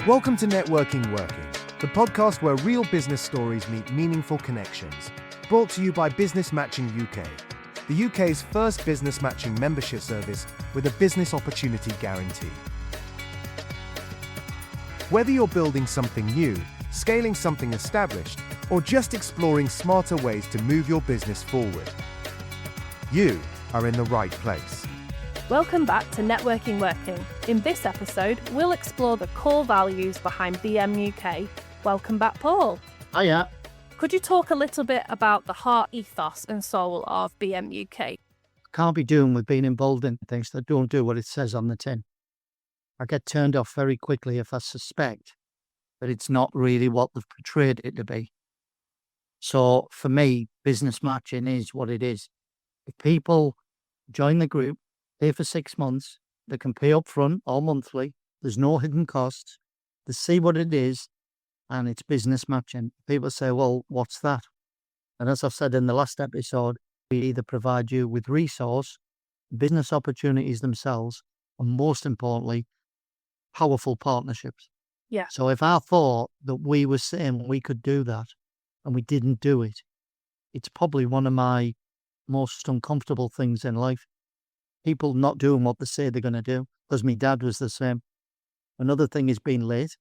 Welcome to Networking Working, the podcast where real business stories meet meaningful connections. Brought to you by Business Matching UK, the UK's first business matching membership service with a business opportunity guarantee. Whether you're building something new, scaling something established, or just exploring smarter ways to move your business forward, you are in the right place. Welcome back to Networking Working. In this episode, we'll explore the core values behind BMUK. Welcome back, Paul. Hiya. Could you talk a little bit about the heart, ethos and soul of BMUK? Can't be doing with being involved in things that don't do what it says on the tin. I get turned off very quickly if I suspect that it's not really what they've portrayed it to be. So for me, business matching is what it is. If people join the group, pay for 6 months, they can pay up front or monthly, there's no hidden costs, they see what it is, and it's business matching. People say, well, what's that? And as I've said in the last episode, we either provide you with resource, business opportunities themselves, and most importantly, powerful partnerships. Yeah. So if I thought that we were saying we could do that and we didn't do it, it's probably one of my most uncomfortable things in life. People not doing what they say they're going to do, because my dad was the same. Another thing is being late,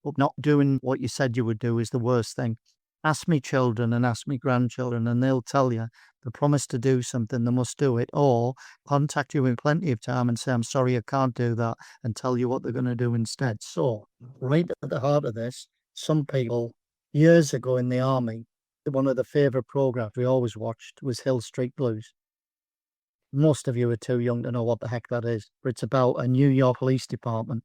but not doing what you said you would do is the worst thing. Ask me children and ask me grandchildren, and they'll tell you they promise to do something, they must do it, or contact you in plenty of time and say, I'm sorry, I can't do that, and tell you what they're going to do instead. So, right at the heart of this, some people, years ago in the army, one of the favourite programmes we always watched was Hill Street Blues. Most of you are too young to know what the heck that is, but it's about a New York police department,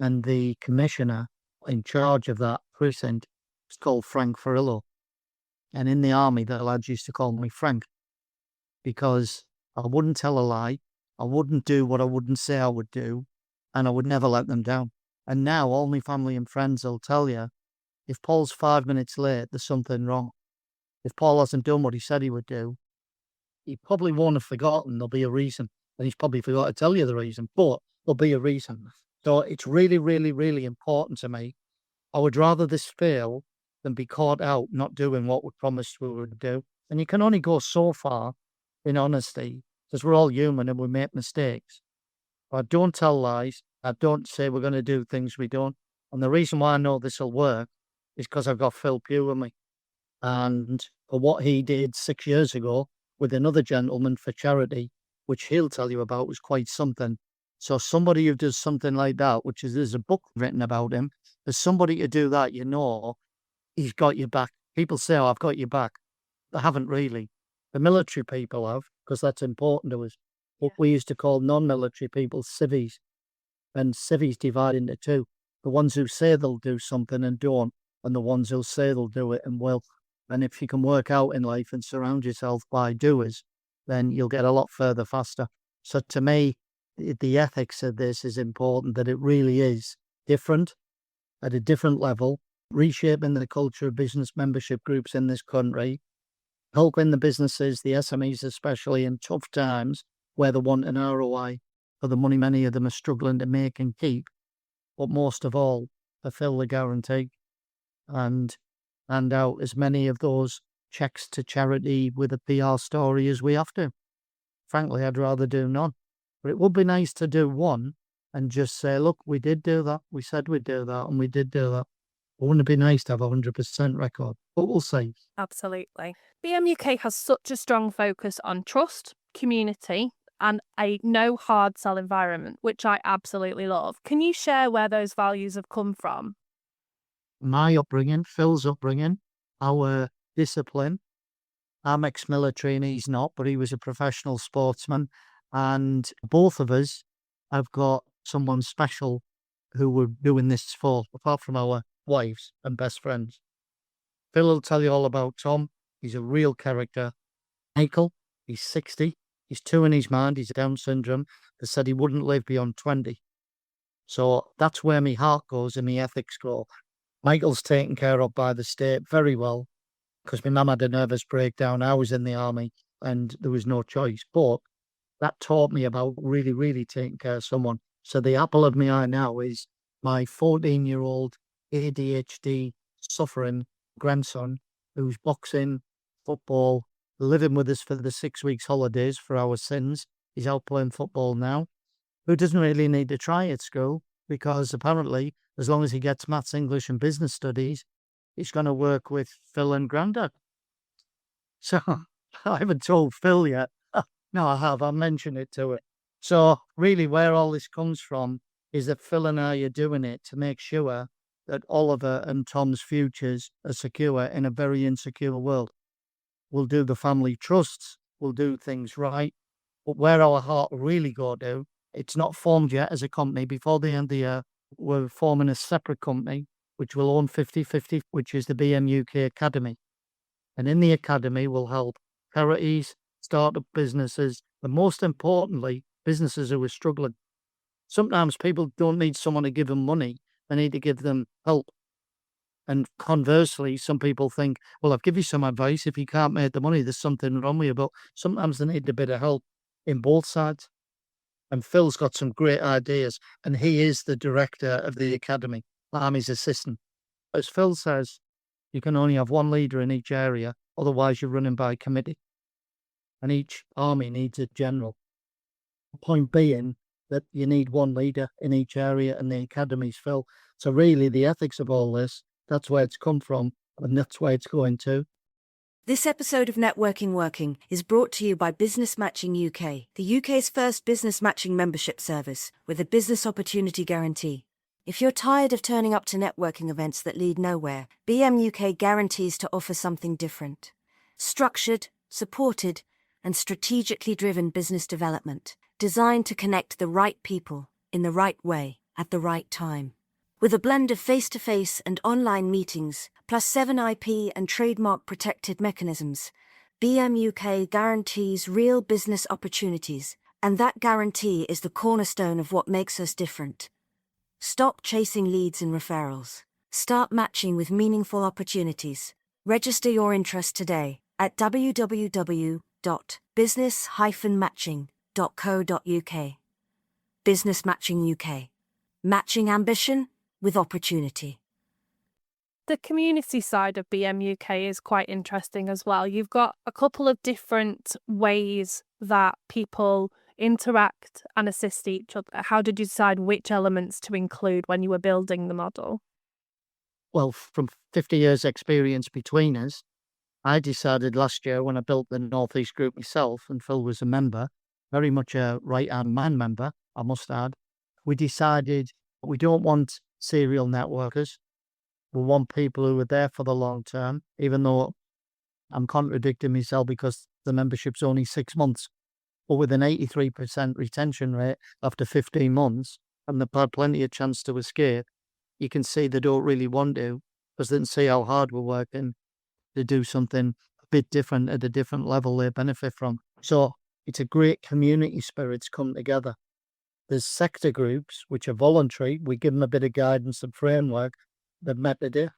and the commissioner in charge of that precinct is called Frank Farillo. And in the army, the lads used to call me Frank, because I wouldn't tell a lie, I wouldn't do what I wouldn't say I would do, and I would never let them down. And now all my family and friends will tell you, if Paul's 5 minutes late, there's something wrong. If Paul hasn't done what he said he would do, he probably won't have forgotten. There'll be a reason. And he's probably forgot to tell you the reason, but there'll be a reason. So it's really, really, really important to me. I would rather this fail than be caught out not doing what we promised we would do. And you can only go so far in honesty, because we're all human and we make mistakes. But I don't tell lies. I don't say we're going to do things we don't. And the reason why I know this will work is because I've got Phil Pugh with me. And for what he did 6 years ago, with another gentleman for charity, which he'll tell you about, was quite something. So somebody who does something like that, which is, there's a book written about him, there's somebody to do that, you know, he's got your back. People say, oh, I've got your back. They haven't really. The military people have, because that's important to us. What we used to call non-military people, civvies. And civvies divide into two. The ones who say they'll do something and don't, and the ones who say they'll do it and will. And if you can work out in life and surround yourself by doers, then you'll get a lot further faster. So to me, the ethics of this is important, that it really is different at a different level, reshaping the culture of business membership groups in this country, helping the businesses, the SMEs especially, in tough times where they want an ROI for the money many of them are struggling to make and keep, but most of all, fulfill the guarantee and hand out as many of those checks to charity with a PR story as we have to. Frankly, I'd rather do none. But it would be nice to do one and just say, look, we did do that. We said we'd do that, and we did do that. Wouldn't it be nice to have a 100% record? But we'll see. Absolutely. BMUK has such a strong focus on trust, community, and a no hard sell environment, which I absolutely love. Can you share where those values have come from? My upbringing, Phil's upbringing, our discipline. I'm ex-military and he's not, but he was a professional sportsman. And both of us have got someone special who we're doing this for, apart from our wives and best friends. Phil will tell you all about Tom. He's a real character. Michael, he's 60. He's 2 in his mind. He's Down syndrome. They said he wouldn't live beyond 20. So that's where my heart goes and my ethics go. Michael's taken care of by the state very well, because my mum had a nervous breakdown. I was in the army and there was no choice. But that taught me about really, really taking care of someone. So the apple of my eye now is my 14-year-old ADHD suffering grandson, who's boxing, football, living with us for the 6 weeks holidays for our sins. He's out playing football now, who doesn't really need to try at school because apparently, as long as he gets maths, English and business studies, he's going to work with Phil and Grandad. So I haven't told Phil yet. No, I have. I mentioned it to him. So really where all this comes from is that Phil and I are doing it to make sure that Oliver and Tom's futures are secure in a very insecure world. We'll do the family trusts. We'll do things right. But where our heart really go to, it's not formed yet as a company. Before the end of the year, we're forming a separate company, which will own 50/50, which is the BMUK Academy. And in the Academy, we'll help charities, startup businesses, and most importantly, businesses who are struggling. Sometimes people don't need someone to give them money. They need to give them help. And conversely, some people think, well, I'll give you some advice. If you can't make the money, there's something wrong with you. But sometimes they need a bit of help in both sides. And Phil's got some great ideas. And he is the director of the Academy. I'm his assistant. As Phil says, you can only have one leader in each area. Otherwise, you're running by committee. And each army needs a general. The point being that you need one leader in each area, and the Academy's Phil. So really, the ethics of all this, that's where it's come from, and that's where it's going to. This episode of Networking Working is brought to you by Business Matching UK, the UK's first business matching membership service with a business opportunity guarantee. If you're tired of turning up to networking events that lead nowhere, BMUK guarantees to offer something different. Structured, supported, and strategically driven business development, designed to connect the right people in the right way at the right time. With a blend of face-to-face and online meetings, plus 7 IP and trademark protected mechanisms, BMUK guarantees real business opportunities, and that guarantee is the cornerstone of what makes us different. Stop chasing leads and referrals. Start matching with meaningful opportunities. Register your interest today at www.business-matching.co.uk. Business Matching UK. Matching ambition with opportunity. The community side of BMUK is quite interesting as well. You've got a couple of different ways that people interact and assist each other. How did you decide which elements to include when you were building the model? Well, from 50 years experience between us, I decided last year when I built the North East group myself, and Phil was a member, very much a right-hand man member, I must add, we decided we don't want serial networkers. We want people who are there for the long term, even though I'm contradicting myself because the membership's only 6 months. But with an 83% retention rate after 15 months, and they've had plenty of chance to escape, you can see they don't really want to because they can see how hard we're working to do something a bit different at a different level they benefit from. So it's a great community spirit's come together. There's sector groups, which are voluntary. We give them a bit of guidance and framework. They've met to do.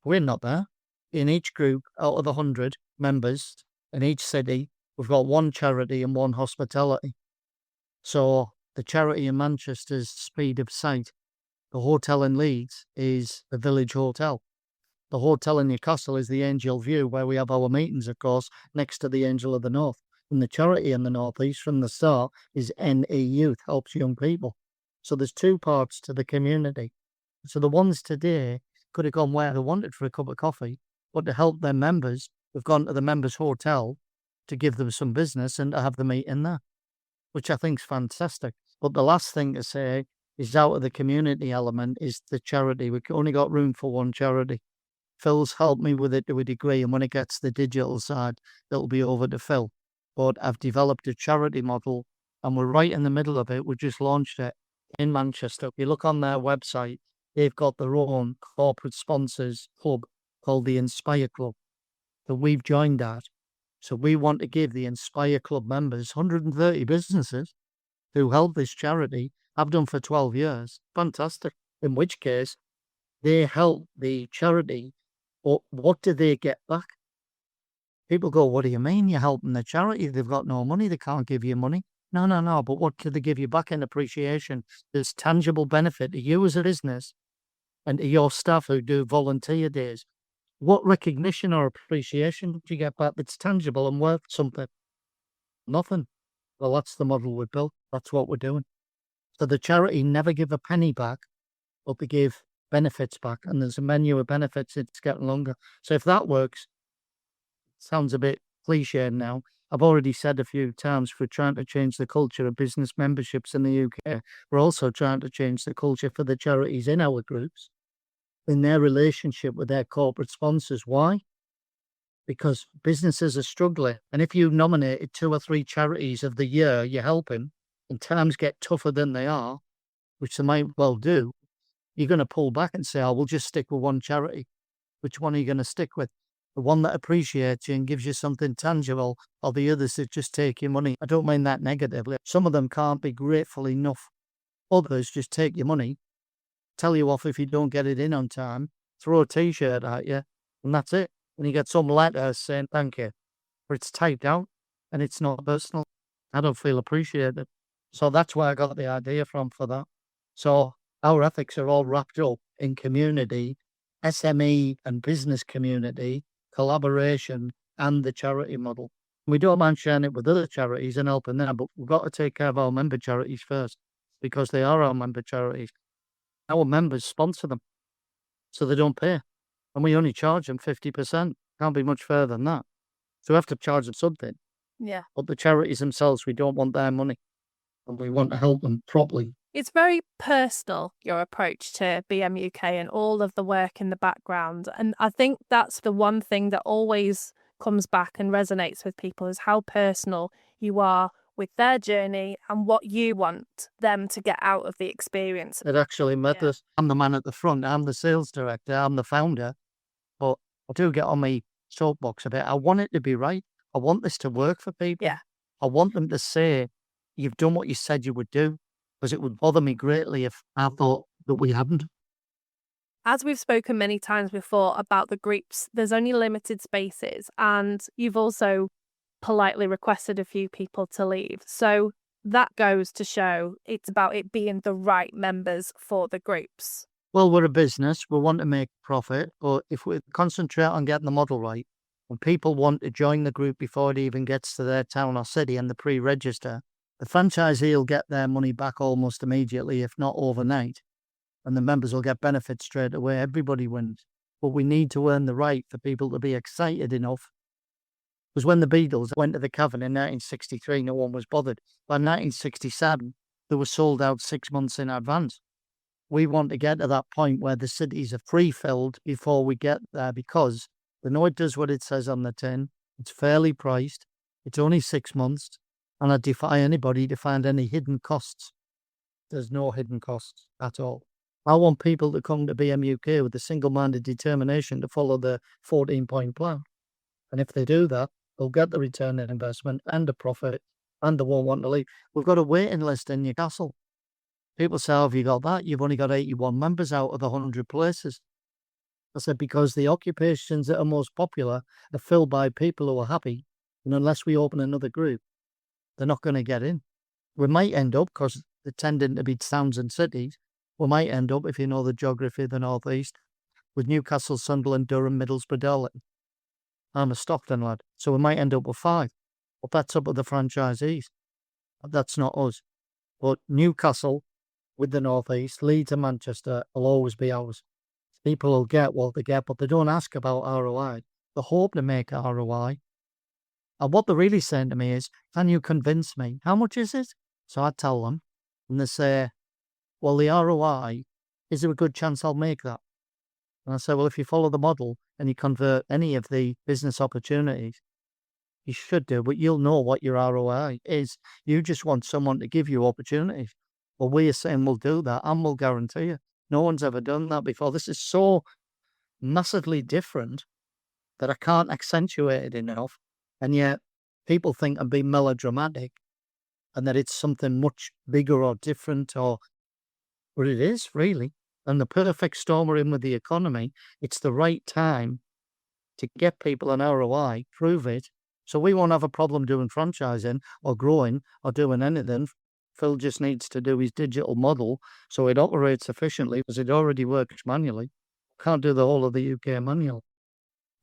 We're not there. In each group, out of the 100 members in each city, we've got one charity and one hospitality. So the charity in Manchester's Speed of Sight. The hotel in Leeds is the Village Hotel. The hotel in Newcastle is the Angel View, where we have our meetings, of course, next to the Angel of the North. And the charity in the North East from the start is NE Youth, helps young people. So there's two parts to the community. So the ones today could have gone where they wanted for a cup of coffee, but to help their members, we've gone to the members' hotel to give them some business and to have the meeting there, which I think is fantastic. But the last thing to say is out of the community element is the charity. We've only got room for one charity. Phil's helped me with it to a degree, and when it gets the digital side, it'll be over to Phil. But I've developed a charity model, and we're right in the middle of it. We just launched it in Manchester. If you look on their website, they've got their own corporate sponsors club called the Inspire Club that we've joined at. So we want to give the Inspire Club members 130 businesses who help this charity. I've done for 12 years. Fantastic. In which case, they help the charity. But what do they get back? People go, what do you mean you're helping the charity? They've got no money. They can't give you money. No, but what could they give you back in appreciation? There's tangible benefit to you as a business and to your staff who do volunteer days. What recognition or appreciation do you get back that's tangible and worth something? Nothing. Well, that's the model we built. That's what we're doing. So the charity never give a penny back, but they give benefits back. And there's a menu of benefits. It's getting longer. So if that works, sounds a bit cliche now. I've already said a few times we're trying to change the culture of business memberships in the UK. We're also trying to change the culture for the charities in our groups, in their relationship with their corporate sponsors. Why? Because businesses are struggling. And if you nominated 2 or 3 charities of the year you're helping, and times get tougher than they are, which they might well do, you're going to pull back and say, oh, we'll just stick with one charity. Which one are you going to stick with? The one that appreciates you and gives you something tangible, or the others that just take your money? I don't mean that negatively. Some of them can't be grateful enough. Others just take your money, tell you off if you don't get it in on time, throw a T-shirt at you, and that's it. And you get some letter saying thank you. But it's typed out and it's not personal. I don't feel appreciated. So that's where I got the idea from for that. So our ethics are all wrapped up in community, SME and business community, collaboration, and the charity model. We don't mind sharing it with other charities and helping them, but we've got to take care of our member charities first, because they are our member charities. Our members sponsor them, so they don't pay. And we only charge them 50%. Can't be much further than that. So we have to charge them something. Yeah. But the charities themselves, we don't want their money. And we want to help them properly. It's very personal, your approach to BMUK and all of the work in the background. And I think that's the one thing that always comes back and resonates with people, is how personal you are with their journey and what you want them to get out of the experience. It actually matters. Yeah. I'm the man at the front. I'm the sales director. I'm the founder. But I do get on my soapbox a bit. I want it to be right. I want this to work for people. Yeah. I want them to say, you've done what you said you would do. Because it would bother me greatly if I thought that we hadn't. As we've spoken many times before about the groups, there's only limited spaces, and you've also politely requested a few people to leave. So that goes to show it's about it being the right members for the groups. Well, we're a business. We want to make profit. But if we concentrate on getting the model right, when people want to join the group before it even gets to their town or city and they pre-register, the franchisee will get their money back almost immediately, if not overnight, and the members will get benefits straight away. Everybody wins. But we need to earn the right for people to be excited enough. Because when the Beatles went to the Cavern in 1963, no one was bothered. By 1967, they were sold out 6 months in advance. We want to get to that point where the cities are pre-filled before we get there, because they know it does what it says on the tin. It's fairly priced. It's only 6 months. And I defy anybody to find any hidden costs. There's no hidden costs at all. I want people to come to BMUK with a single-minded determination to follow the 14-point plan. And if they do that, they'll get the return on investment and the profit, and they won't want to leave. We've got a waiting list in Newcastle. People say, have you got that? You've only got 81 members out of the 100 places. I said, because the occupations that are most popular are filled by people who are happy. And unless we open another group, they're not going to get in. We might end up, because they're tending to be towns and cities, we might end up, if you know the geography of the North East, with Newcastle, Sunderland, Durham, Middlesbrough, Darlington. I'm a Stockton lad, so we might end up with 5. But that's up to the franchisees. That's not us. But Newcastle, with the North East, Leeds and Manchester will always be ours. People will get what they get, but they don't ask about ROI. They hope to make ROI. And what they're really saying to me is, can you convince me? How much is it? So I tell them, and they say, well, the ROI, is there a good chance I'll make that? And I say, well, if you follow the model and you convert any of the business opportunities, you should do, but you'll know what your ROI is. You just want someone to give you opportunities. Well, we are saying we'll do that, and we'll guarantee you. No one's ever done that before. This is so massively different that I can't accentuate it enough. And yet people think I'm being melodramatic and that it's something much bigger or different, but it is really. And the perfect storm we're in with the economy, it's the right time to get people an ROI, prove it, So we won't have a problem doing franchising or growing or doing anything. Phil just needs to do his digital model so it operates efficiently because it already works manually. Can't do the whole of the UK manual.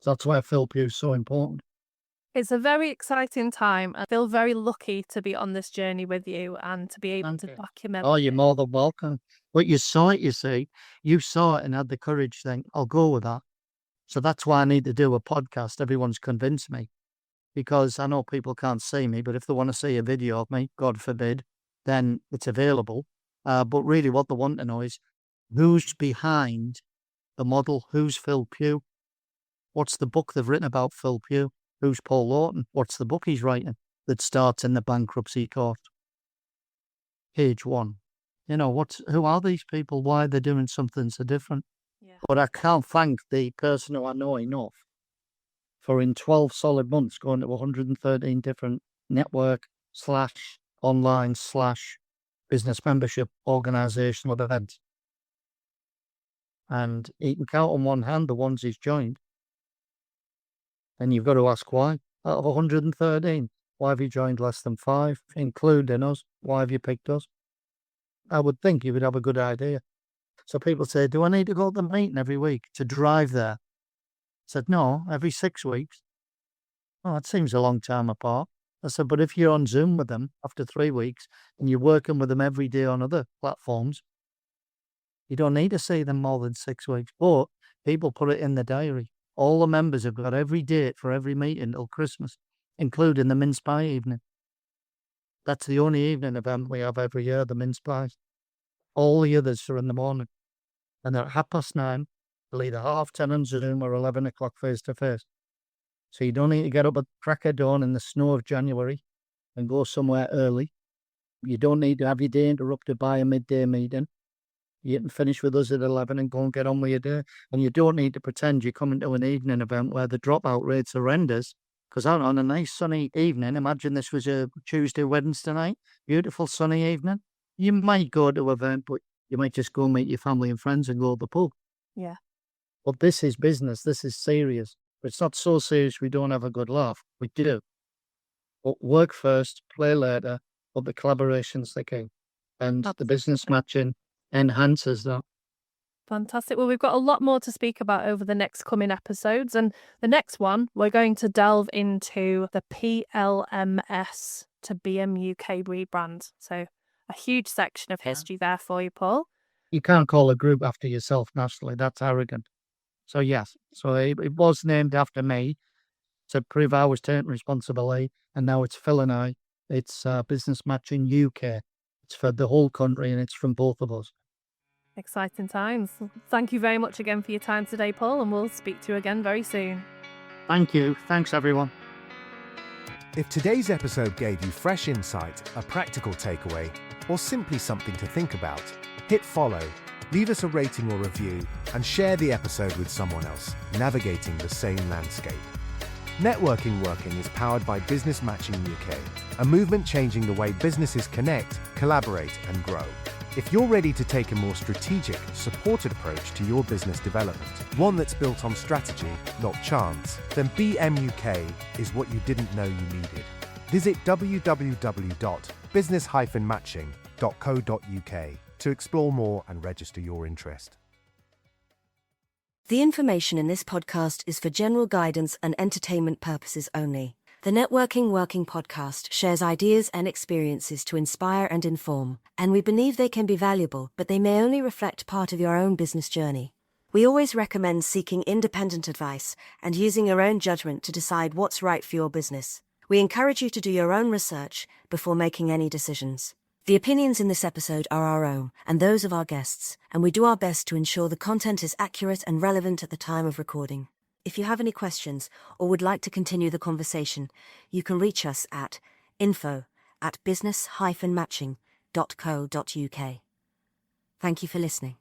So that's why Phil Pugh is so important. It's a very exciting time. I feel very lucky to be on this journey with you and to be able Thank to you. document. Oh, you're more than welcome. But you saw it, you see. You saw it and had the courage to think, I'll go with that. So that's why I need to do a podcast. Everyone's convinced me. Because I know people can't see me, but if they want to see a video of me, God forbid, then it's available. But really what they want to know is who's behind the model? Who's Phil Pugh? What's the book they've written about Phil Pugh? Who's Paul Lawton? What's the book he's writing that starts in the bankruptcy court? Page 1. You know, who are these people? Why are they doing something so different? Yeah. But I can't thank the person who I know enough for in 12 solid months going to 113 different network/online/business membership organizational events. And you can count on one hand the ones he's joined. And you've got to ask why. Out of 113, why have you joined less than 5, including us? Why have you picked us? I would think you would have a good idea. So people say, do I need to go to the meeting every week to drive there? I said, no, every 6 weeks. Oh, that seems a long time apart. I said, but if you're on Zoom with them after 3 weeks and you're working with them every day on other platforms, you don't need to see them more than 6 weeks. But people put it in the diary. All the members have got every date for every meeting till Christmas, including the mince pie evening. That's the only evening event we have every year, the mince pies. All the others are in the morning. And they're at 9:30, till either 10:30 on Zoom or 11 o'clock face-to-face. So you don't need to get up at crack of dawn in the snow of January and go somewhere early. You don't need to have your day interrupted by a midday meeting. You can finish with us at 11 and go and get on with your day. And you don't need to pretend you're coming to an evening event where the dropout rate's horrendous. Because on a nice sunny evening, imagine this was a Tuesday, Wednesday night, beautiful sunny evening, you might go to an event, but you might just go meet your family and friends and go to the pub. Yeah. But this is business. This is serious. It's not so serious we don't have a good laugh. We do. But work first, play later, but the collaboration's the key. And the business matching enhances that. Fantastic. Well, we've got a lot more to speak about over the next coming episodes. And the next one, we're going to delve into the PLMS to BMUK rebrand. So a huge section of history there for you, Paul. You can't call a group after yourself nationally. That's arrogant. So yes, so it was named after me to prove I was taking responsibility, and now it's Phil and I. It's Business Matching UK. It's for the whole country, and it's from both of us. Exciting times. Thank you very much again for your time today, Paul, and we'll speak to you again very soon. Thank you. Thanks, everyone. If today's episode gave you fresh insight, a practical takeaway, or simply something to think about, hit follow, leave us a rating or review, and share the episode with someone else navigating the same landscape. Networking Working is powered by Business Matching UK, a movement changing the way businesses connect, collaborate, and grow. If you're ready to take a more strategic, supported approach to your business development, one that's built on strategy, not chance, then BMUK is what you didn't know you needed. Visit www.business-matching.co.uk to explore more and register your interest. The information in this podcast is for general guidance and entertainment purposes only. The Networking Working podcast shares ideas and experiences to inspire and inform, and we believe they can be valuable, but they may only reflect part of your own business journey. We always recommend seeking independent advice and using your own judgment to decide what's right for your business. We encourage you to do your own research before making any decisions. The opinions in this episode are our own and those of our guests, and we do our best to ensure the content is accurate and relevant at the time of recording. If you have any questions or would like to continue the conversation, you can reach us at info@business-matching.co.uk. Thank you for listening.